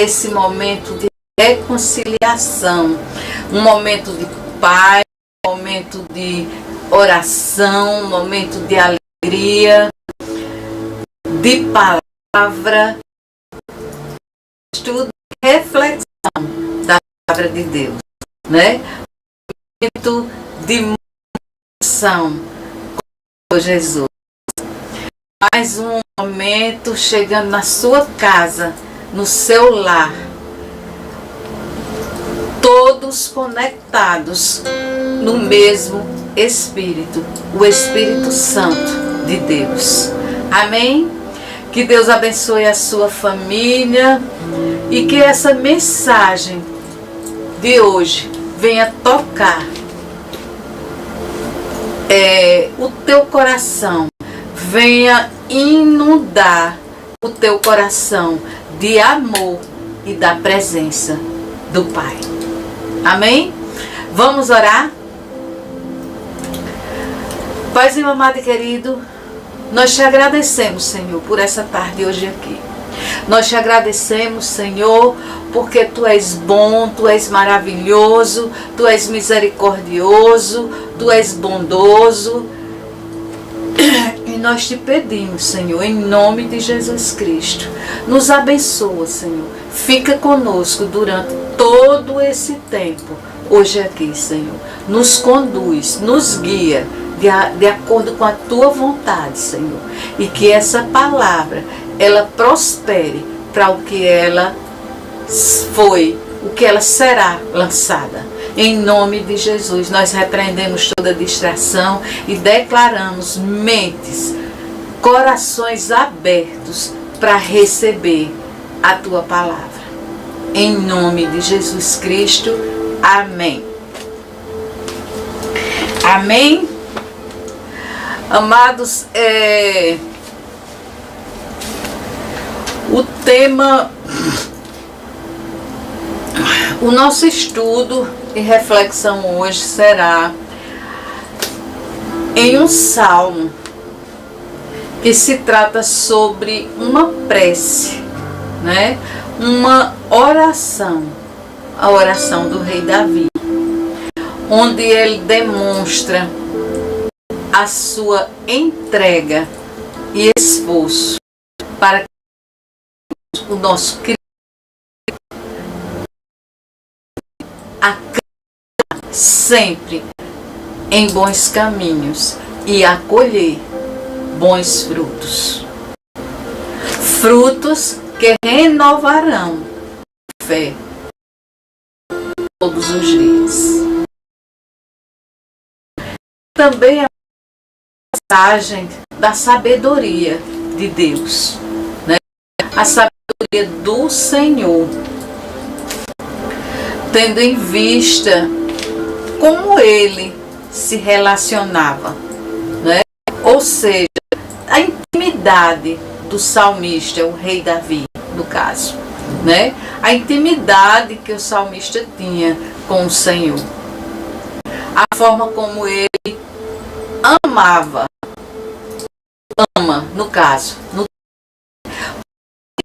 esse momento de reconciliação, um momento de paz, um momento de oração, um momento de alegria, de palavra, estudo e reflexão da palavra de Deus, né? Um momento de emoção com Jesus. Mais um momento chegando na sua casa, no seu lar, todos conectados no mesmo Espírito, o Espírito Santo de Deus. Amém? Que Deus abençoe a sua família e que essa mensagem de hoje venha tocar o teu coração, venha inundar o teu coração de amor e da presença do Pai. Amém? Vamos orar? Paizinho amado e querido, nós te agradecemos, Senhor, por essa tarde hoje aqui. Nós te agradecemos, Senhor, porque Tu és bom, Tu és maravilhoso, Tu és misericordioso, Tu és bondoso. E nós te pedimos, Senhor, em nome de Jesus Cristo, nos abençoa, Senhor. Fica conosco durante todo esse tempo, hoje aqui, Senhor. Nos conduz, nos guia de acordo com a Tua vontade, Senhor. E que essa palavra, ela prospere para o que ela foi, o que ela será lançada. Em nome de Jesus, nós repreendemos toda distração e declaramos mentes, corações abertos para receber a Tua palavra. Em nome de Jesus Cristo, amém. Amém. Amados, o tema, o nosso estudo e reflexão hoje será em um salmo que se trata sobre uma prece, né? Uma oração, a oração do rei Davi, onde ele demonstra a sua entrega e esforço para que o nosso Cristo sempre em bons caminhos e a colher bons frutos. Frutos que renovarão a fé todos os dias. Também a mensagem da sabedoria de Deus, né? A sabedoria do Senhor, tendo em vista como ele se relacionava, né? Ou seja, a intimidade do salmista, o rei Davi, no caso, né? A intimidade que o salmista tinha com o Senhor, a forma como ele ama, no caso,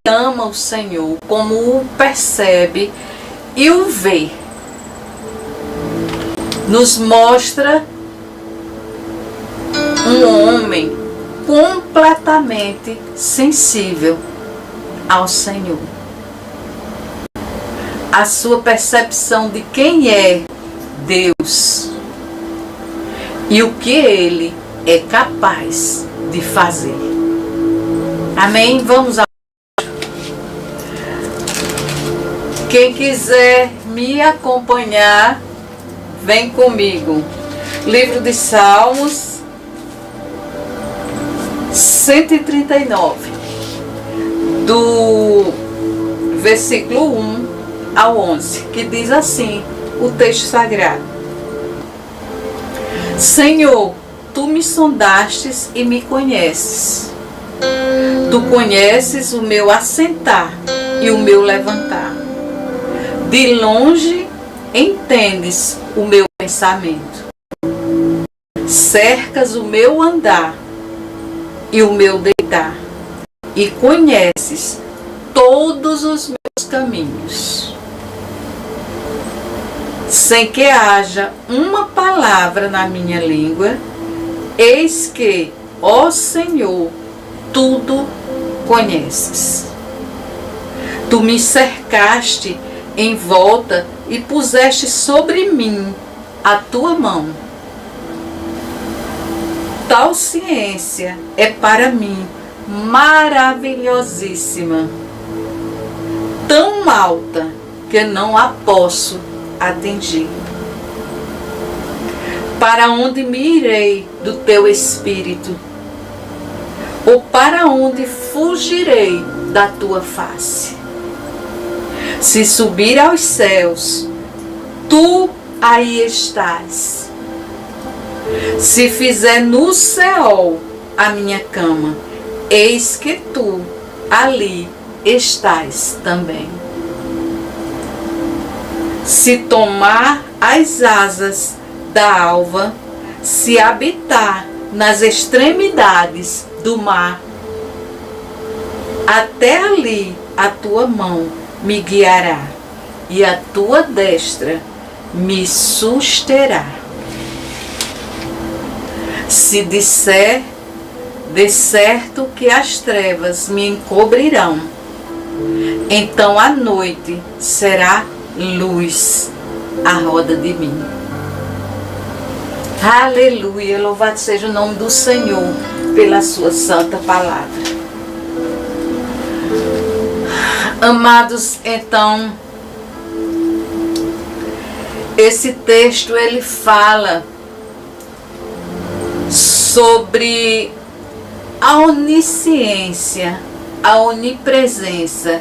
ama o Senhor, como o percebe e o vê, nos mostra um homem completamente sensível ao Senhor. A sua percepção de quem é Deus e o que Ele é capaz de fazer. Amém? Vamos a... Quem quiser me acompanhar, vem comigo. Livro de Salmos 139, do versículo 1 ao 11, que diz assim o texto sagrado: Senhor, Tu me sondastes e me conheces. Tu conheces o meu assentar e o meu levantar. De longe entendes o meu pensamento. Cercas o meu andar e o meu deitar, e conheces todos os meus caminhos, sem que haja uma palavra na minha língua. Eis que, ó Senhor, tudo conheces. Tu me cercaste em volta e puseste sobre mim a tua mão. Tal ciência é para mim maravilhosíssima, tão alta que não a posso atingir. Para onde me irei do teu espírito? Ou para onde fugirei da tua face? Se subir aos céus, tu aí estás. Se fizer no Seol a minha cama, eis que tu ali estás também. Se tomar as asas da alva, se habitar nas extremidades do mar, até ali a tua mão me guiará e a tua destra me susterá. Se disser de certo que as trevas me encobrirão, então a noite será luz à roda de mim. Aleluia, louvado seja o nome do Senhor pela sua santa palavra. Amados, então, esse texto ele fala sobre a onisciência, a onipresença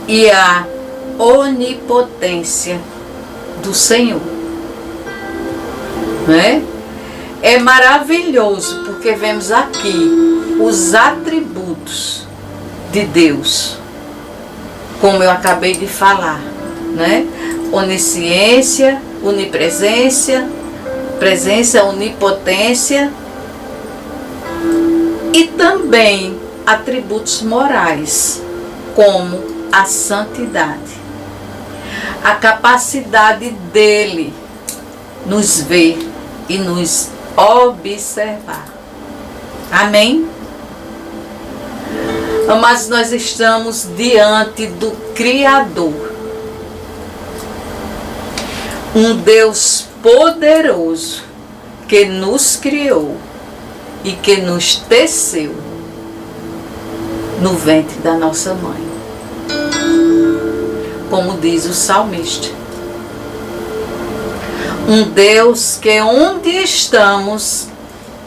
e a onipotência do Senhor, né? É maravilhoso porque vemos aqui os atributos de Deus, como eu acabei de falar, né? Onisciência, onipresença, presença, onipotência e também atributos morais, como a santidade, a capacidade dele nos ver e nos observar. Amém? Mas nós estamos diante do Criador, um Deus poderoso que nos criou e que nos teceu no ventre da nossa mãe, como diz o salmista. Um Deus que onde estamos,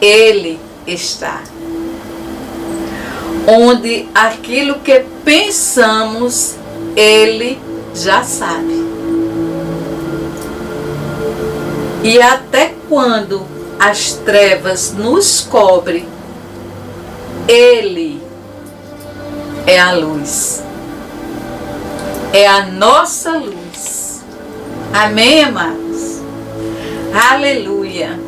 Ele está. Onde aquilo que pensamos, Ele já sabe. E até quando as trevas nos cobrem, Ele é a luz. É a nossa luz. Amém, amados? Aleluia.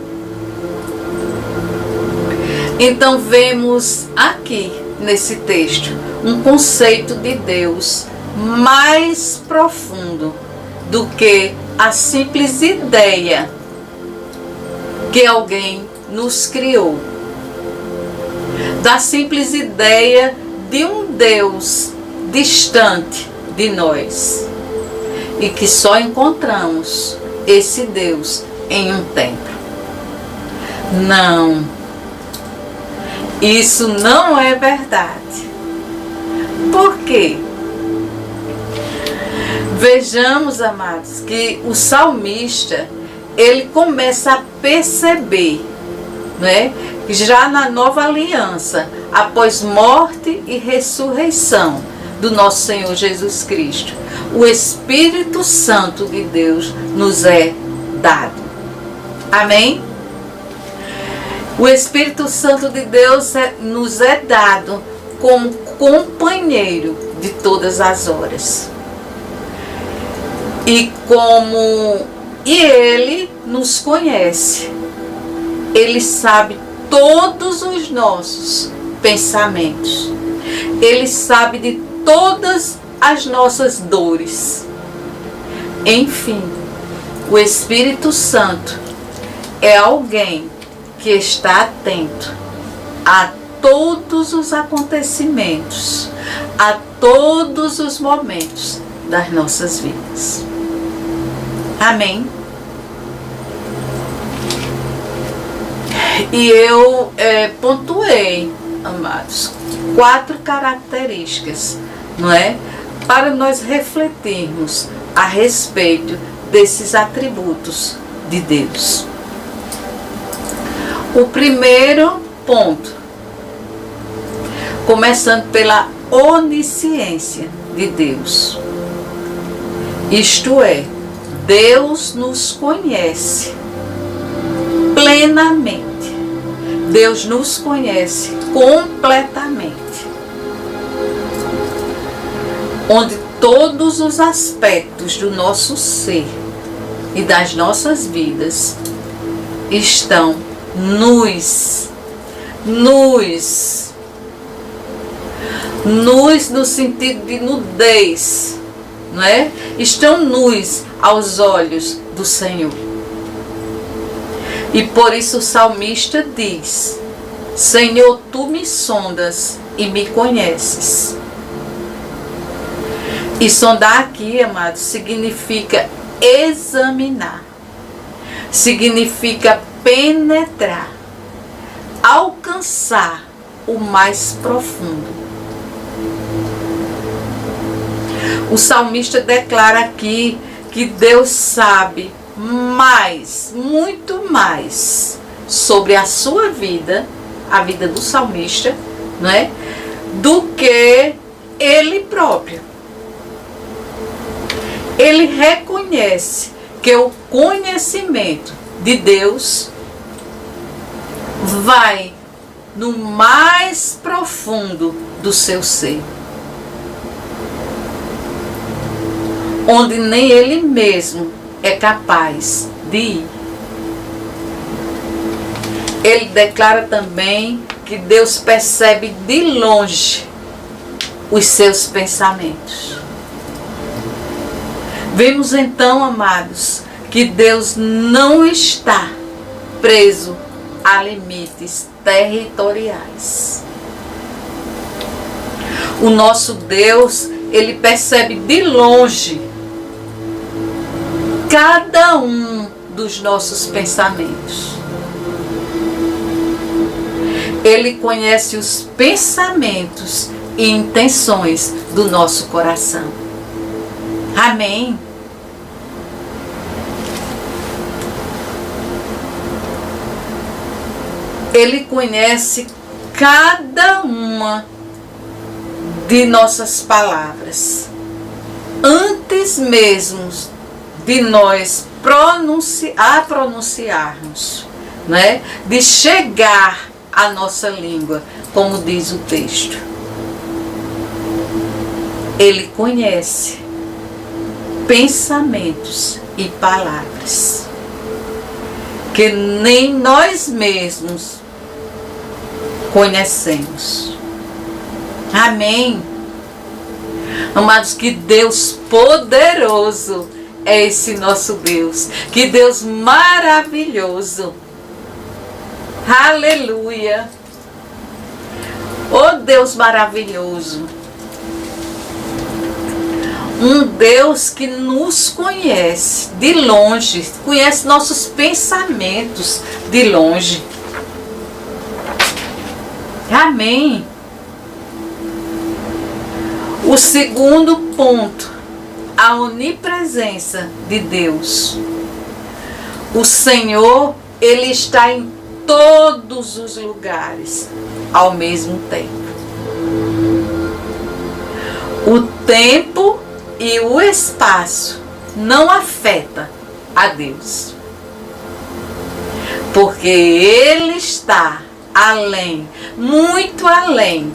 Então vemos aqui nesse texto um conceito de Deus mais profundo do que a simples ideia que alguém nos criou, da simples ideia de um Deus distante de nós e que só encontramos esse Deus em um templo. Não, isso não é verdade. Por quê? Vejamos, amados, que o salmista ele começa a perceber, né, já na nova aliança, após morte e ressurreição do nosso Senhor Jesus Cristo, o Espírito Santo de Deus nos é dado. Amém? O Espírito Santo de Deus nos é dado como companheiro de todas as horas. E Ele nos conhece. Ele sabe todos os nossos pensamentos. Ele sabe de todas as nossas dores. Enfim, o Espírito Santo é alguém que está atento a todos os acontecimentos, a todos os momentos das nossas vidas. Amém? E eu pontuei, amados, 4 características, não é? Para nós refletirmos a respeito desses atributos de Deus. O primeiro ponto, começando pela onisciência de Deus. Isto é, Deus nos conhece plenamente. Deus nos conhece completamente. Onde todos os aspectos do nosso ser e das nossas vidas estão nus no sentido de nudez, não é? Estão nus aos olhos do Senhor. E por isso o salmista diz: Senhor, tu me sondas e me conheces. E sondar aqui, amados, significa examinar, significa penetrar, alcançar o mais profundo. O salmista declara aqui que Deus sabe mais, muito mais, sobre a sua vida, a vida do salmista, não é? Do que ele próprio. Ele reconhece que o conhecimento de Deus vai no mais profundo do seu ser, onde nem ele mesmo é capaz de ir. Ele declara também que Deus percebe de longe os seus pensamentos. Vemos então, amados, que Deus não está preso a limites territoriais. O nosso Deus, ele percebe de longe cada um dos nossos pensamentos. Ele conhece os pensamentos e intenções do nosso coração. Amém? Ele conhece cada uma de nossas palavras, antes mesmo de nós pronunciarmos, né? De chegar à nossa língua, como diz o texto. Ele conhece pensamentos e palavras que nem nós mesmos conhecemos. Amém? Amados, que Deus poderoso é esse nosso Deus. Que Deus maravilhoso. Aleluia. Oh Deus maravilhoso. Um Deus que nos conhece de longe, conhece nossos pensamentos de longe. Amém. O segundo ponto, a onipresença de Deus. O Senhor, ele está em todos os lugares ao mesmo tempo. O tempo e o espaço não afeta a Deus, porque ele está além, muito além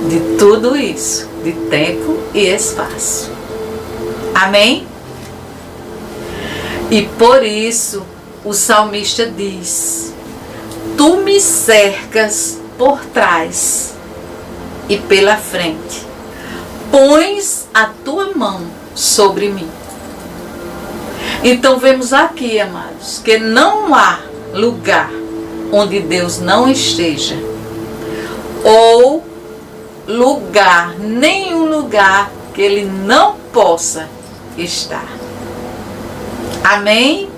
de tudo isso, de tempo e espaço. Amém? E por isso o salmista diz: tu me cercas por trás e pela frente, pões a tua mão sobre mim. Então vemos aqui, amados, que não há lugar onde Deus não esteja, ou lugar, nenhum lugar que Ele não possa estar. Amém?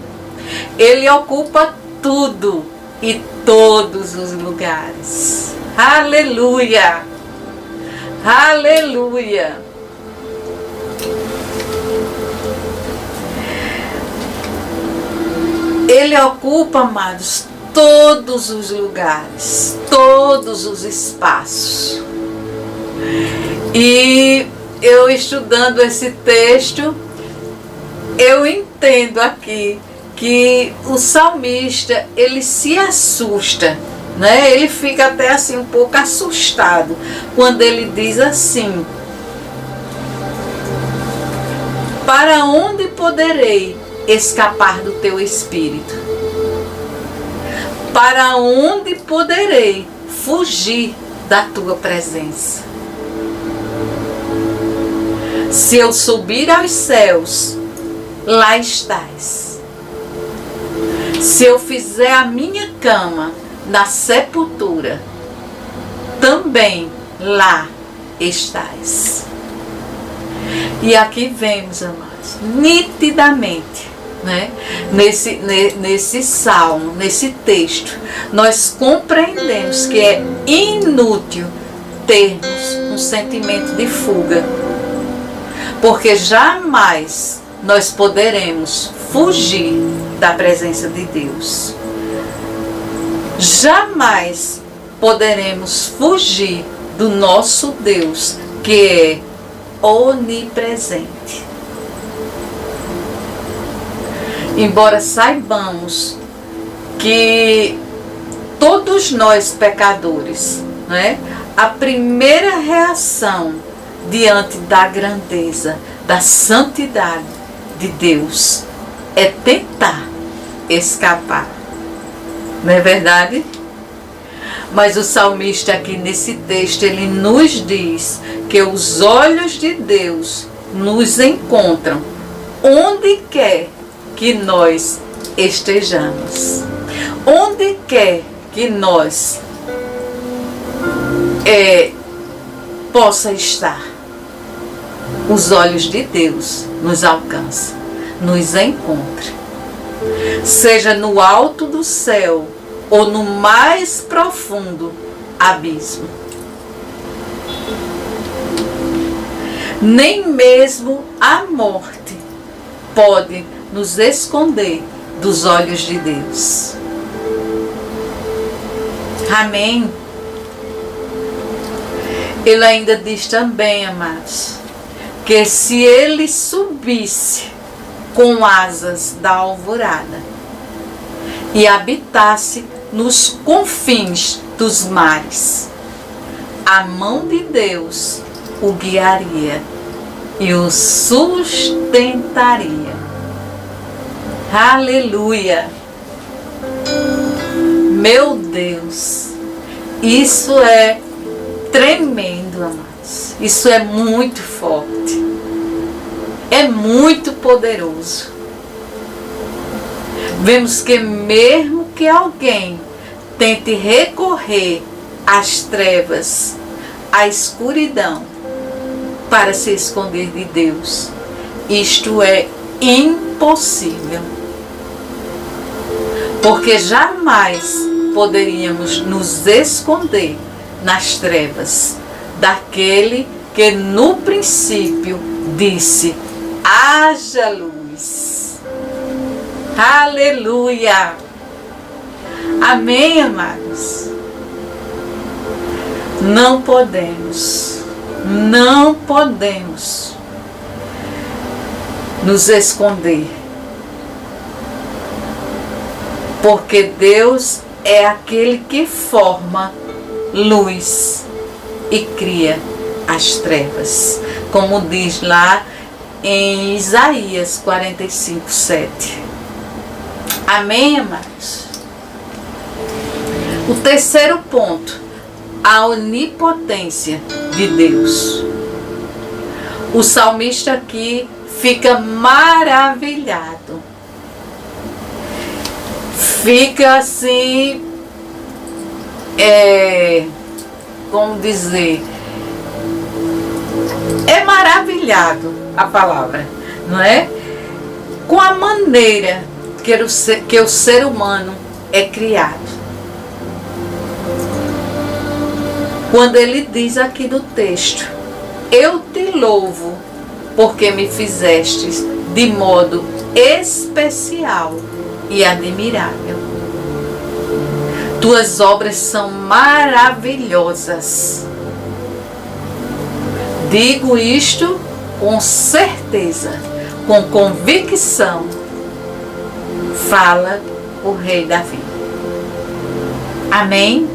Ele ocupa tudo e todos os lugares. Aleluia! Aleluia! Ele ocupa, amados, todos os lugares, todos os espaços. E eu estudando esse texto, eu entendo aqui que o salmista, ele se assusta, né? Ele fica até assim um pouco assustado quando ele diz assim: para onde poderei escapar do teu espírito? Para onde poderei fugir da tua presença? Se eu subir aos céus, lá estás. Se eu fizer a minha cama na sepultura, também lá estás. E aqui vemos, amados, nitidamente, né? Nesse salmo, nesse texto, nós compreendemos que é inútil termos um sentimento de fuga, porque jamais nós poderemos fugir da presença de Deus. Jamais poderemos fugir do nosso Deus, que é onipresente. Embora saibamos que todos nós pecadores, né, a primeira reação diante da grandeza, da santidade de Deus é tentar escapar. Não é verdade? Mas o salmista aqui nesse texto, ele nos diz que os olhos de Deus nos encontram onde quer que nós estejamos. Onde quer que nós possa estar, os olhos de Deus nos alcançam, nos encontram. Seja no alto do céu ou no mais profundo abismo. Nem mesmo a morte pode nos esconder dos olhos de Deus. Amém? Ele ainda diz também, amados, que se ele subisse com asas da alvorada e habitasse nos confins dos mares, a mão de Deus o guiaria e o sustentaria. Aleluia! Meu Deus, isso é tremendo, amados. Isso é muito forte. É muito poderoso. Vemos que mesmo que alguém tente recorrer às trevas, à escuridão, para se esconder de Deus, isto é impossível. Porque jamais poderíamos nos esconder nas trevas daquele que no princípio disse: haja luz. Aleluia! Amém, amados? Não podemos nos esconder, porque Deus é aquele que forma luz e cria as trevas, como diz lá em Isaías 45:7. Amém, amados? O terceiro ponto, a onipotência de Deus. O salmista aqui fica maravilhado. Fica assim, como dizer, é maravilhado a palavra, não é? Com a maneira que o ser humano é criado. Quando ele diz aqui no texto: eu te louvo porque me fizestes de modo especial e admirável. Tuas obras são maravilhosas. Digo isto com certeza, com convicção, fala o rei Davi. Amém?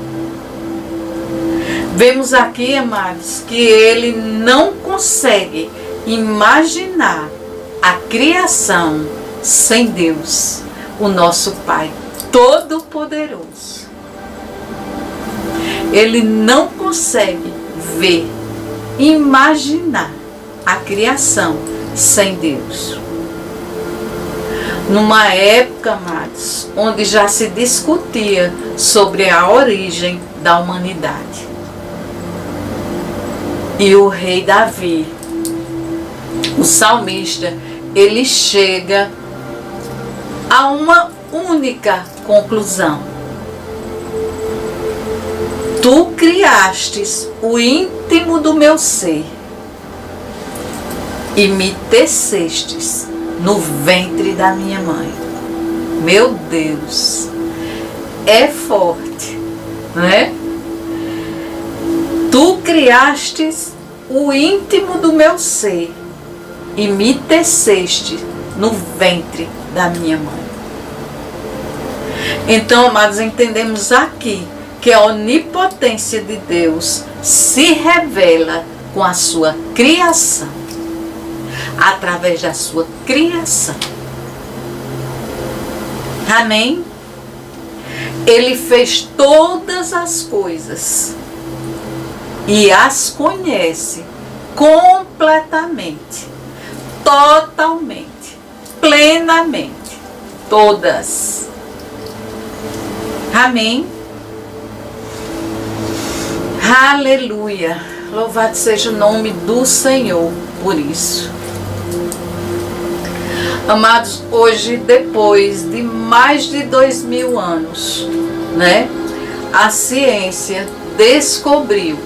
Vemos aqui, amados, que ele não consegue imaginar a criação sem Deus, o nosso Pai Todo-Poderoso. Ele não consegue ver, imaginar a criação sem Deus. Numa época, amados, onde já se discutia sobre a origem da humanidade. E o rei Davi, o salmista, ele chega a uma única conclusão. Tu criastes o íntimo do meu ser e me tecestes no ventre da minha mãe. Meu Deus, é forte, não é? Tu criastes o íntimo do meu ser e me teceste no ventre da minha mãe. Então, amados, entendemos aqui que a onipotência de Deus se revela com a sua criação, através da sua criação. Amém? Ele fez todas as coisas e as conhece completamente, totalmente, plenamente, todas. Amém? Aleluia! Louvado seja o nome do Senhor por isso. Amados, hoje, depois de mais de 2000 anos, né, a ciência descobriu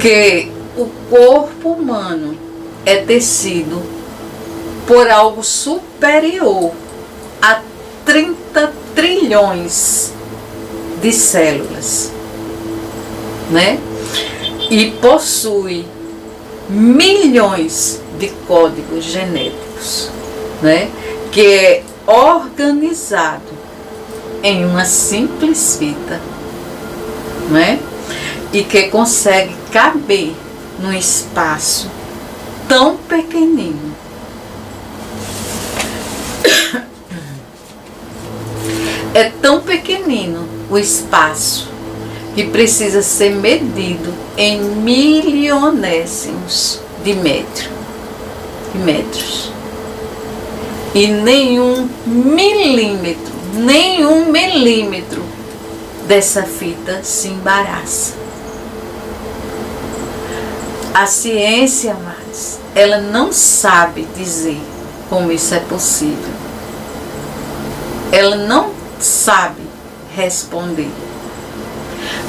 que o corpo humano é tecido por algo superior a 30 trilhões de células, né? E possui milhões de códigos genéticos, né? Que é organizado em uma simples fita, né? E que consegue caber num espaço tão pequenino. É tão pequenino o espaço que precisa ser medido em milionésimos de metros. E nenhum milímetro dessa fita se embaraça. A ciência, amados, ela não sabe dizer como isso é possível. Ela não sabe responder.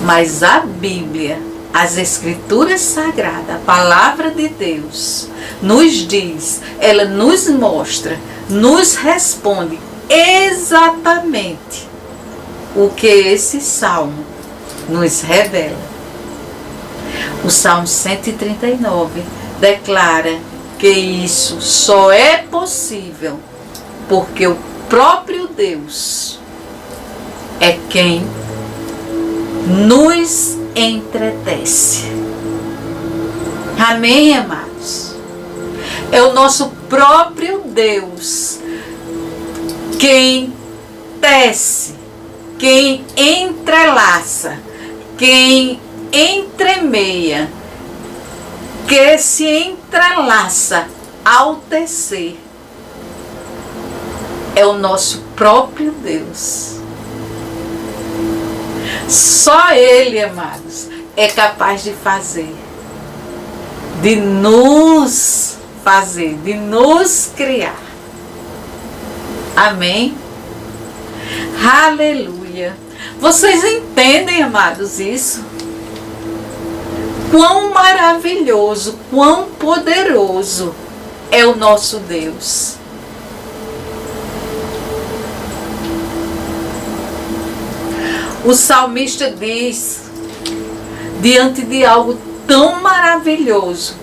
Mas a Bíblia, as Escrituras Sagradas, a Palavra de Deus, nos diz, ela nos mostra, nos responde exatamente o que esse salmo nos revela. O Salmo 139 declara que isso só é possível porque o próprio Deus é quem nos entretece. Amém, amados? É o nosso próprio Deus quem tece, quem entrelaça, quem entremeia, que se entrelaça ao tecer, é o nosso próprio Deus. Só Ele, amados, é capaz de fazer, de nos fazer, de nos criar. Amém? Aleluia! Vocês entendem, amados, isso? Quão maravilhoso, quão poderoso é o nosso Deus. O salmista diz, diante de algo tão maravilhoso,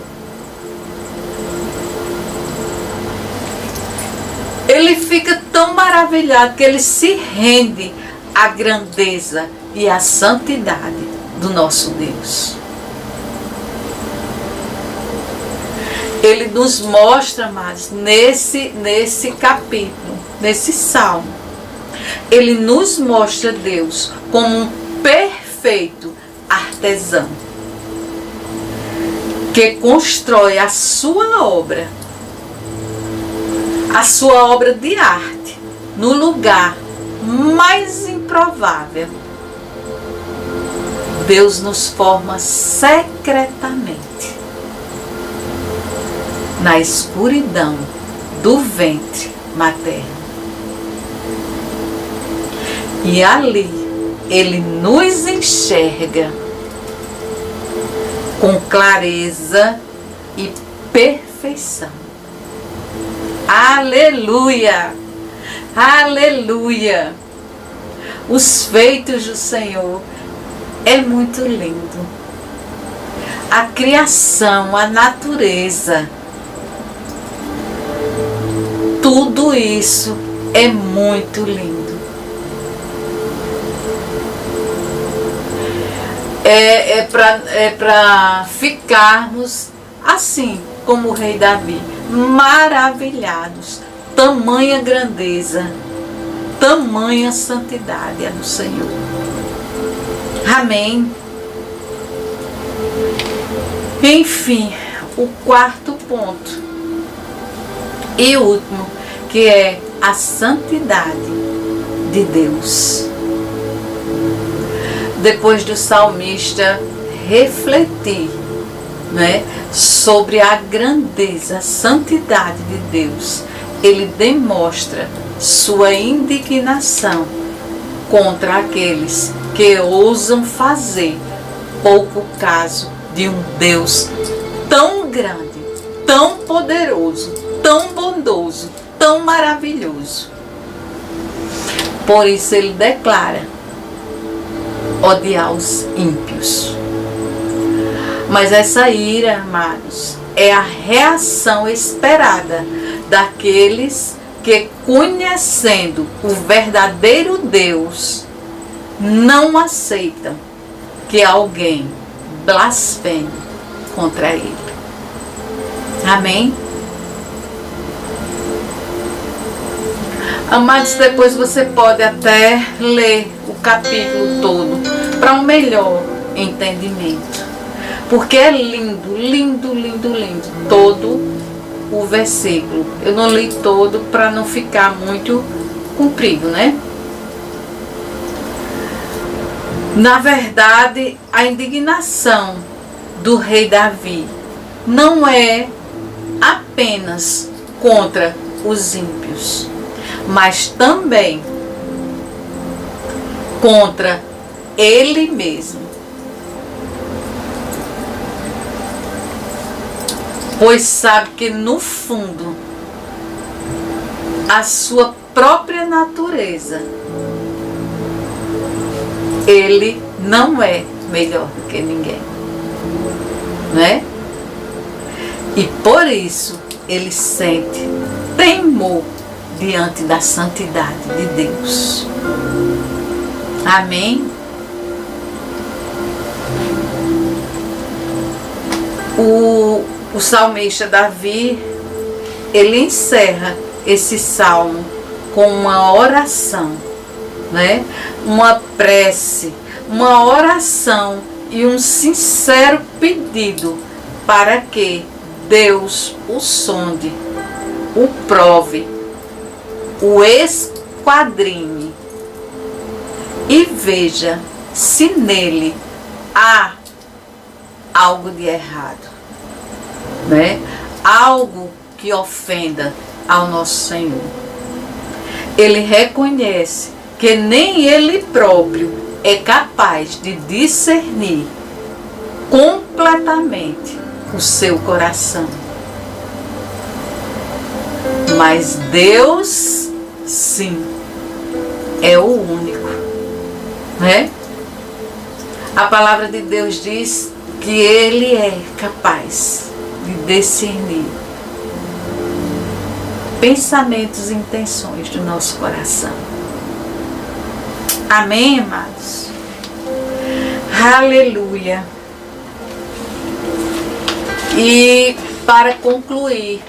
ele fica tão maravilhado que ele se rende à grandeza e à santidade do nosso Deus. Ele nos mostra, mas nesse capítulo, nesse salmo, ele nos mostra Deus como um perfeito artesão que constrói a sua obra de arte, no lugar mais improvável. Deus nos forma secretamente na escuridão do ventre materno. E ali Ele nos enxerga com clareza e perfeição. Aleluia! Aleluia! Os feitos do Senhor é muito lindo. A criação, a natureza, tudo isso é muito lindo. É para ficarmos assim como o rei Davi, maravilhados. Tamanha grandeza, tamanha santidade é do Senhor. Amém. Enfim, o quarto ponto e último, que é a santidade de Deus. Depois do salmista refletir, né, sobre a grandeza, a santidade de Deus, ele demonstra sua indignação contra aqueles que ousam fazer pouco caso de um Deus tão grande, tão poderoso, tão bondoso, tão maravilhoso. Por isso ele declara odiar os ímpios. Mas essa ira, amados, é a reação esperada daqueles que, conhecendo o verdadeiro Deus, não aceitam que alguém blasfeme contra ele. Amém? Amados, depois você pode até ler o capítulo todo para um melhor entendimento. Porque é lindo, lindo, lindo, lindo todo o versículo. Eu não li todo para não ficar muito comprido, né? Na verdade, a indignação do rei Davi não é apenas contra os ímpios, mas também contra ele mesmo. Pois sabe que no fundo a sua própria natureza, ele não é melhor do que ninguém, né? E por isso ele sente temor diante da santidade de Deus. Amém? O salmista Davi, ele encerra esse salmo com uma oração, né? Uma prece, uma oração e um sincero pedido para que Deus o sonde, o prove, o esquadrinhe e veja se nele há algo de errado, né? Algo que ofenda ao nosso Senhor. Ele reconhece que nem ele próprio é capaz de discernir completamente o seu coração. Mas Deus, sim, é o único, né? A palavra de Deus diz que Ele é capaz de discernir pensamentos e intenções do nosso coração. Amém, amados? Aleluia! E para concluir,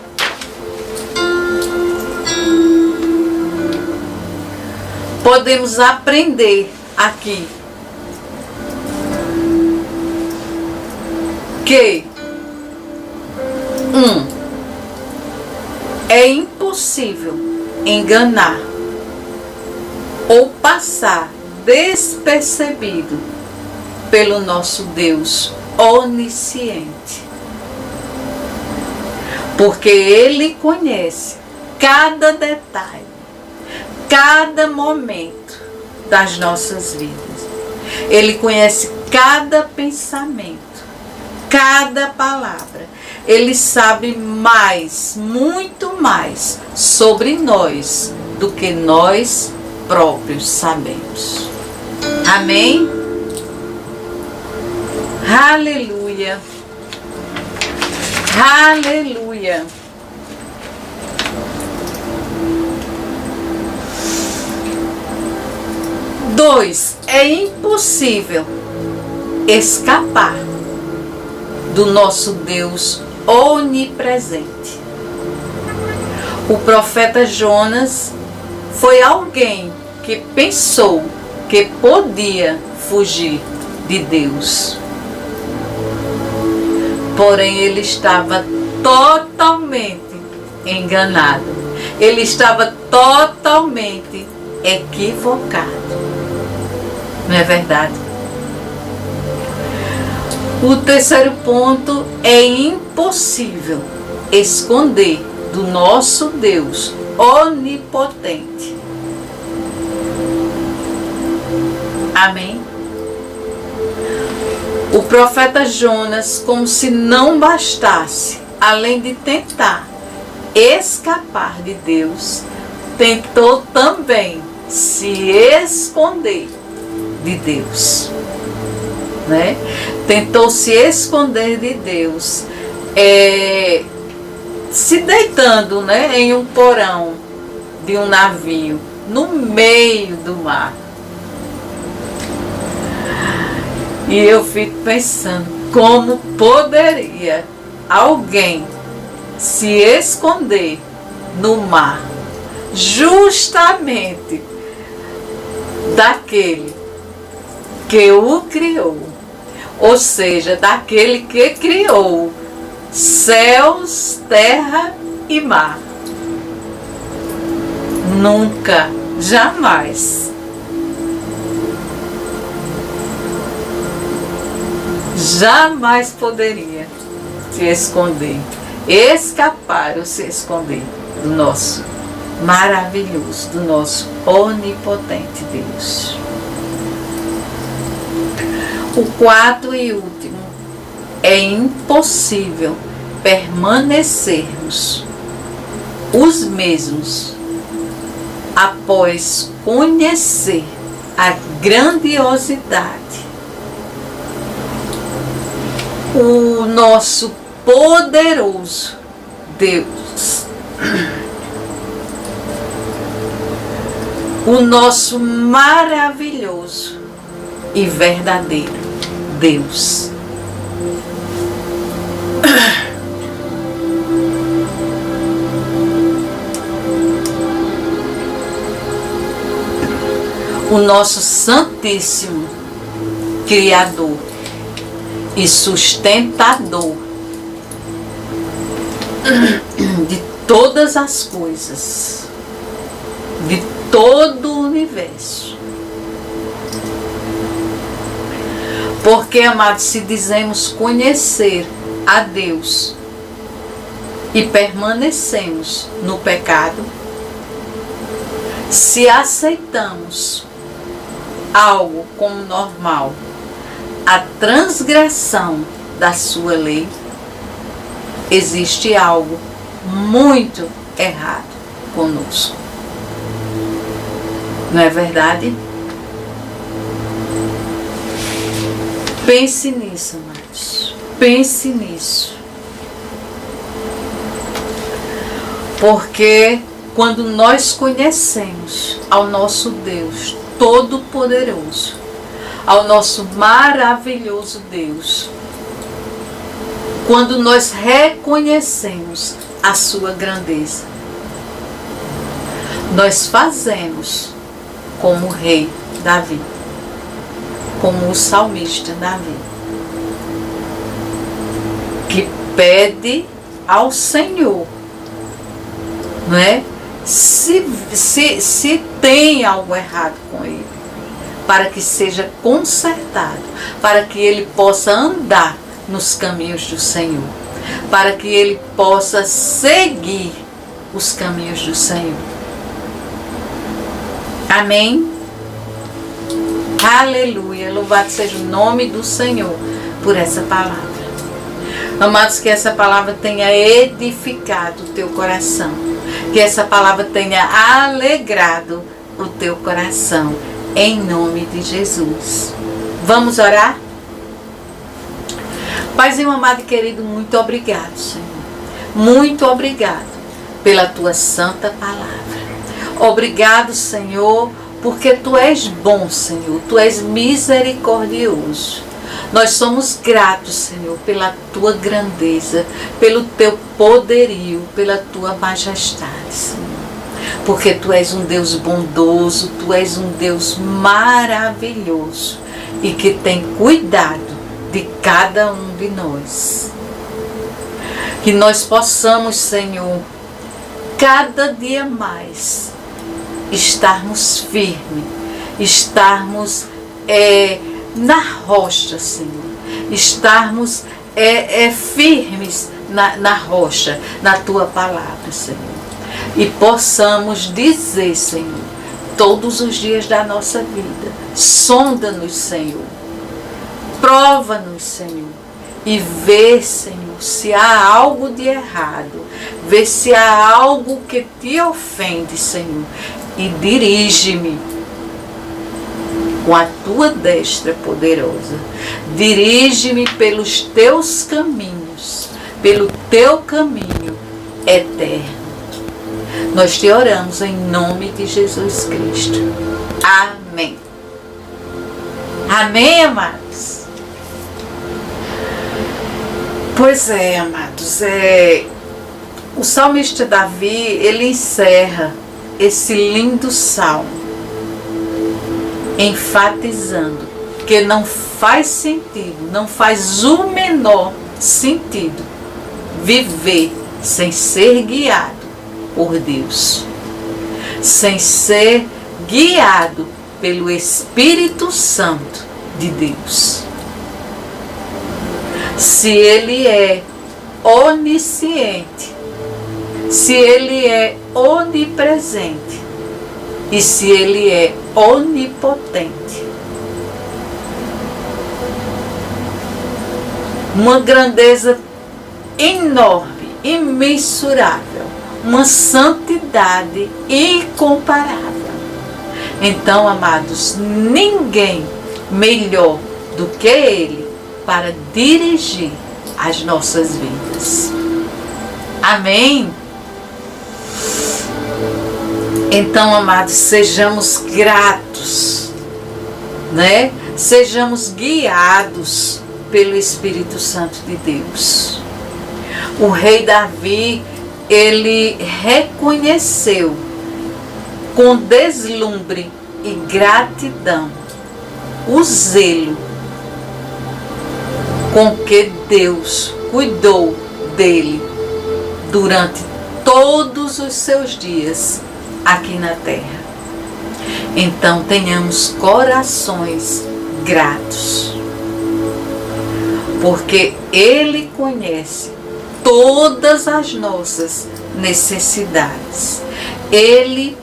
podemos aprender aqui que é impossível enganar ou passar despercebido pelo nosso Deus onisciente, porque Ele conhece cada detalhe, cada momento das nossas vidas. Ele conhece cada pensamento, cada palavra. Ele sabe mais, muito mais sobre nós do que nós próprios sabemos. Amém? Aleluia! Aleluia! Dois, é impossível escapar do nosso Deus onipresente. O profeta Jonas foi alguém que pensou que podia fugir de Deus. Porém, ele estava totalmente enganado. Ele estava totalmente equivocado. Não é verdade? O terceiro ponto é impossível esconder do nosso Deus onipotente. Amém? O profeta Jonas, como se não bastasse, além de tentar escapar de Deus, tentou também se esconder de Deus, né? Tentou se esconder de Deus, se deitando, né, em um porão de um navio no meio do mar. E eu fico pensando, como poderia alguém se esconder no mar, justamente daquele que o criou, ou seja, daquele que criou céus, terra e mar. Nunca, jamais, jamais poderia se esconder, escapar ou se esconder do nosso maravilhoso, do nosso onipotente Deus. O quarto e último, é impossível permanecermos os mesmos após conhecer a grandiosidade, o nosso poderoso Deus, o nosso maravilhoso e verdadeiro Deus. O nosso Santíssimo Criador e sustentador de todas as coisas, de todo o universo. Porque, amados, se dizemos conhecer a Deus e permanecemos no pecado, se aceitamos algo como normal, a transgressão da sua lei, existe algo muito errado conosco. Não é verdade? Pense nisso, amados. Pense nisso. Porque quando nós conhecemos ao nosso Deus Todo-Poderoso, ao nosso maravilhoso Deus, quando nós reconhecemos a sua grandeza, nós fazemos como o rei Davi, como o salmista Davi, que pede ao Senhor, não é? Se tem algo errado com ele, para que seja consertado, para que ele possa andar nos caminhos do Senhor, para que ele possa seguir os caminhos do Senhor. Amém? Aleluia, louvado seja o nome do Senhor por essa palavra. Amados, que essa palavra tenha edificado o teu coração, que essa palavra tenha alegrado o teu coração, em nome de Jesus. Vamos orar? Paizinho amado e querido, muito obrigado, Senhor. Muito obrigado pela tua santa palavra. Obrigado, Senhor, porque tu és bom, Senhor, tu és misericordioso. Nós somos gratos, Senhor, pela tua grandeza, pelo teu poderio, pela tua majestade, Senhor. Porque tu és um Deus bondoso, tu és um Deus maravilhoso e que tem cuidado de cada um de nós. Que nós possamos, Senhor, cada dia mais estarmos firmes, estarmos na rocha, Senhor, estarmos firmes na rocha, na tua palavra, Senhor, e possamos dizer, Senhor, todos os dias da nossa vida: sonda-nos, Senhor, prova-nos, Senhor, e vê, Senhor, se há algo de errado, vê se há algo que te ofende, Senhor, e dirige-me com a tua destra poderosa. Dirige-me pelos teus caminhos, pelo teu caminho eterno. Nós te oramos em nome de Jesus Cristo. Amém. Amém, amados? Pois é, amados, o salmista Davi, ele encerra esse lindo salmo enfatizando que não faz sentido, não faz o menor sentido viver sem ser guiado por Deus, sem ser guiado pelo Espírito Santo de Deus. Se Ele é onisciente, se Ele é onipresente e se Ele é onipotente, uma grandeza enorme, imensurável, uma santidade incomparável. Então, amados, ninguém melhor do que Ele para dirigir as nossas vidas. Amém? Então, amados, sejamos gratos, né? Sejamos guiados pelo Espírito Santo de Deus. O rei Davi, ele reconheceu com deslumbre e gratidão o zelo com que Deus cuidou dele durante todos os seus dias aqui na terra. Então tenhamos corações gratos, porque Ele conhece todas as nossas necessidades. Ele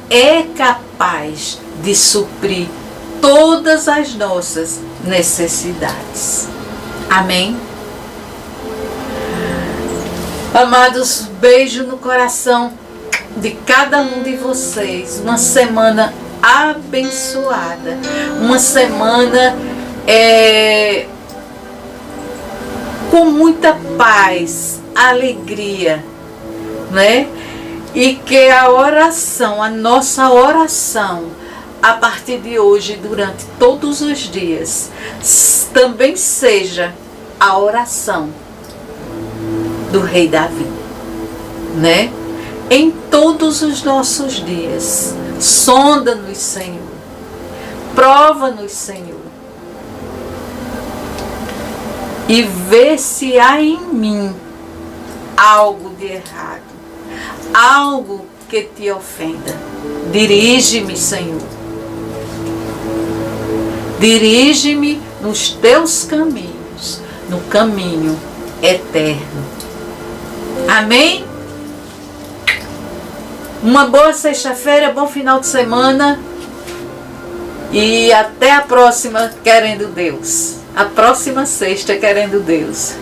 é capaz de suprir todas as nossas necessidades. Amém? Amados, beijo no coração de cada um de vocês. Uma semana abençoada. Uma semana com muita paz, alegria, né? E que a oração, a nossa oração, a partir de hoje, durante todos os dias, também seja a oração do rei Davi, né? Em todos os nossos dias, sonda-nos, Senhor, prova-nos, Senhor, e vê se há em mim algo de errado, algo que te ofenda. Dirige-me, Senhor. Dirige-me nos teus caminhos, no caminho eterno. Amém? Uma boa sexta-feira, bom final de semana. E até a próxima, querendo Deus. A próxima sexta, querendo Deus.